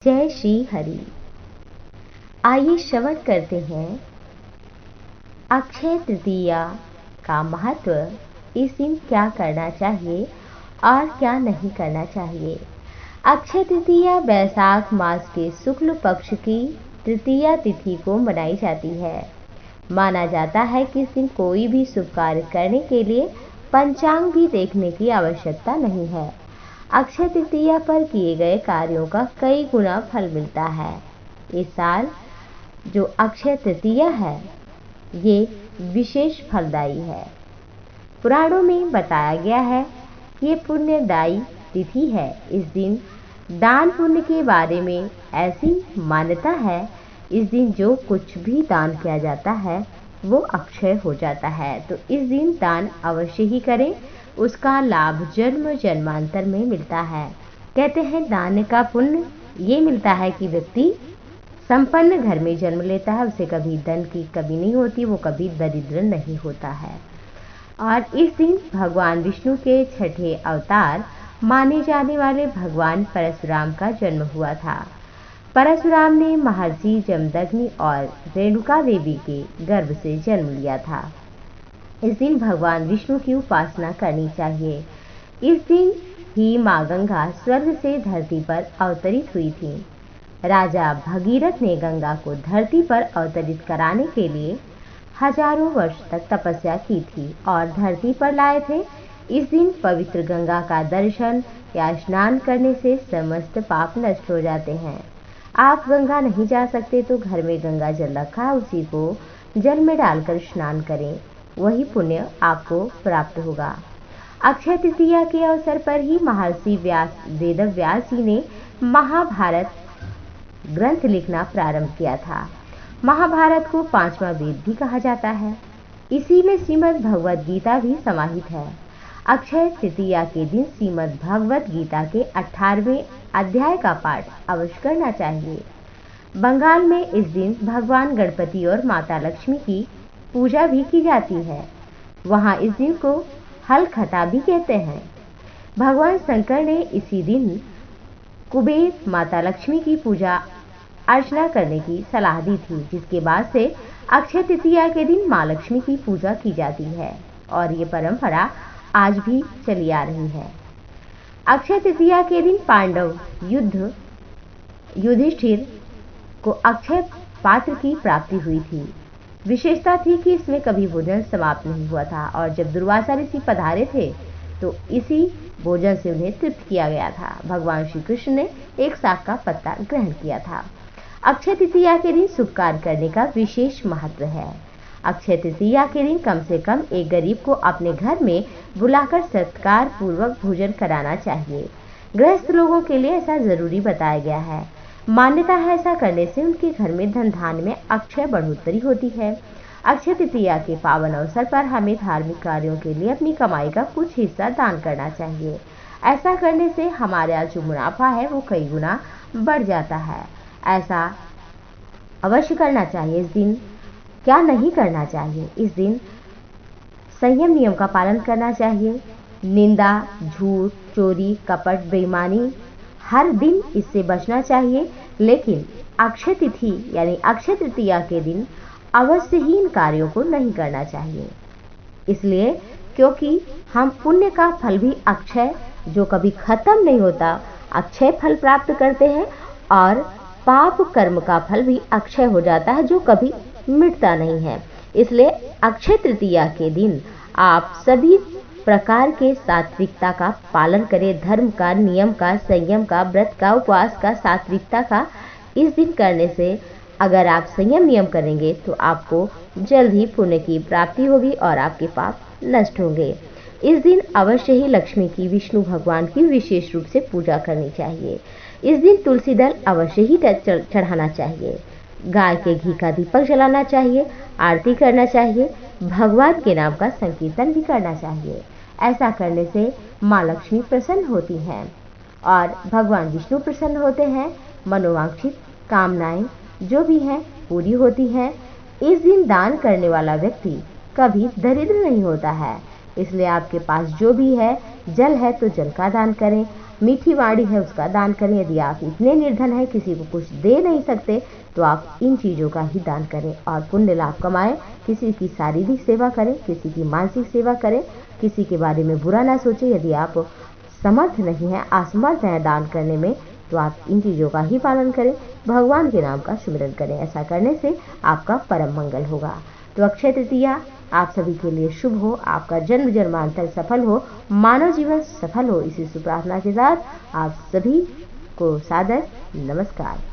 जय श्री हरि। आइए श्रवण करते हैं अक्षय तृतीया का महत्व। इस दिन क्या करना चाहिए और क्या नहीं करना चाहिए। अक्षय तृतीया वैशाख मास के शुक्ल पक्ष की तृतीया तिथि को मनाई जाती है। माना जाता है कि इस दिन कोई भी शुभ कार्य करने के लिए पंचांग भी देखने की आवश्यकता नहीं है। अक्षय तृतीया पर किए गए कार्यों का कई गुना फल मिलता है। इस साल जो अक्षय तृतीया है ये विशेष फलदायी है। पुराणों में बताया गया है कि ये पुण्यदायी तिथि है। इस दिन दान पुण्य के बारे में ऐसी मान्यता है, इस दिन जो कुछ भी दान किया जाता है वो अक्षय हो जाता है। तो इस दिन दान अवश्य ही करें, उसका लाभ जन्म जन्मांतर में मिलता है। कहते हैं दान का पुण्य ये मिलता है कि व्यक्ति संपन्न घर में जन्म लेता है, उसे कभी धन की कमी नहीं होती, वो कभी दरिद्र नहीं होता है। और इस दिन भगवान विष्णु के छठे अवतार माने जाने वाले भगवान परशुराम का जन्म हुआ था। परशुराम ने महर्षि जमदग्नि और रेणुका देवी के गर्भ से जन्म लिया था। इस दिन भगवान विष्णु की उपासना करनी चाहिए। इस दिन ही माँ गंगा स्वर्ग से धरती पर अवतरित हुई थी। राजा भगीरथ ने गंगा को धरती पर अवतरित कराने के लिए हजारों वर्ष तक तपस्या की थी और धरती पर लाए थे। इस दिन पवित्र गंगा का दर्शन या स्नान करने से समस्त पाप नष्ट हो जाते हैं। आप गंगा नहीं जा सकते तो घर में गंगा जल रखा, उसी को जल में डालकर स्नान करें, वही पुण्य आपको प्राप्त होगा। अक्षय तृतीया के अवसर पर ही महर्षि वेदव्यास जी ने महाभारत ग्रंथ लिखना प्रारंभ किया था। महाभारत को पांचवा वेद भी कहा जाता है। इसी में श्रीमद् भगवद गीता भी समाहित है। अक्षय तृतीया के दिन श्रीमद् भगवद गीता के 18वें अध्याय का पाठ अवश्य करना चाहिए। बंगाल में इस दिन भगवान गणपति और माता लक्ष्मी की पूजा भी की जाती है। वहाँ इस दिन को हलखता भी कहते हैं। भगवान शंकर ने इसी दिन कुबेर माता लक्ष्मी की पूजा अर्चना करने की सलाह दी थी, जिसके बाद से अक्षय तृतीया के दिन माँ लक्ष्मी की पूजा की जाती है और ये परंपरा आज भी चली आ रही है। अक्षय तृतीया के दिन पांडव युधिष्ठिर को अक्षय पात्र की प्राप्ति हुई थी। विशेषता थी कि इसमें कभी भोजन समाप्त नहीं हुआ था और जब दुर्वासा ऋषि पधारे थे तो इसी भोजन से उन्हें तृप्त किया गया था। भगवान श्री कृष्ण ने एक साग का पत्ता ग्रहण किया था। अक्षय तृतीया के दिन शुभ कार्य करने का विशेष महत्व है। अक्षय तृतीया के दिन कम से कम एक गरीब को अपने घर में बुलाकर सत्कार पूर्वक भोजन कराना चाहिए। गृहस्थ लोगों के लिए ऐसा जरूरी बताया गया है। मान्यता है ऐसा करने से उनके घर में धन धान्य में अक्षय बढ़ोतरी होती है। अक्षय तृतीया के पावन अवसर पर हमें धार्मिक कार्यों के लिए अपनी कमाई का कुछ हिस्सा दान करना चाहिए। ऐसा करने से हमारे यहाँ जो मुनाफा है वो कई गुना बढ़ जाता है। ऐसा अवश्य करना चाहिए। इस दिन क्या नहीं करना चाहिए। इस दिन संयम नियम का पालन करना चाहिए। निंदा, झूठ, चोरी, कपट, बेईमानी हर दिन इससे बचना चाहिए। लेकिन अक्षय तिथि यानी अक्षय तृतीया के दिन अवश्य ही इन कार्यों को नहीं करना चाहिए। इसलिए क्योंकि हम पुण्य का फल भी अक्षय जो कभी खत्म नहीं होता अक्षय फल प्राप्त करते हैं और पाप कर्म का फल भी अक्षय हो जाता है जो कभी मिटता नहीं है। इसलिए अक्षय तृतीया के दिन आप सभी प्रकार के सात्विकता का पालन करें। धर्म का, नियम का, संयम का, व्रत का, उपवास का, सात्विकता का इस दिन करने से अगर आप संयम नियम करेंगे तो आपको जल्द ही पुण्य की प्राप्ति होगी और आपके पाप नष्ट होंगे। इस दिन अवश्य ही लक्ष्मी की, विष्णु भगवान की विशेष रूप से पूजा करनी चाहिए। इस दिन तुलसी दल अवश्य ही चढ़ाना चाहिए। गाय के घी का दीपक जलाना चाहिए, आरती करना चाहिए, भगवान के नाम का संकीर्तन भी करना चाहिए। ऐसा करने से माँ लक्ष्मी प्रसन्न होती हैं और भगवान विष्णु प्रसन्न होते हैं। मनोवांछित कामनाएं जो भी हैं पूरी होती हैं। इस दिन दान करने वाला व्यक्ति कभी दरिद्र नहीं होता है। इसलिए आपके पास जो भी है, जल है तो जल का दान करें, मीठी वाणी है उसका दान करें। यदि आप इतने निर्धन हैं किसी को कुछ दे नहीं सकते तो आप इन चीज़ों का ही दान करें और पुण्य लाभ कमाएं। किसी की शारीरिक सेवा करें, किसी की मानसिक सेवा करें, किसी के बारे में बुरा ना सोचें। यदि आप समर्थ नहीं हैं, असमर्थ हैं दान करने में, तो आप इन चीज़ों का ही पालन करें। भगवान के नाम का सुमिरन करें। ऐसा करने से आपका परम मंगल होगा। तो अक्षय तृतीया आप सभी के लिए शुभ हो, आपका जन्म जन्मांतर सफल हो, मानव जीवन सफल हो। इसी शुभ प्रार्थना के साथ आप सभी को सादर नमस्कार।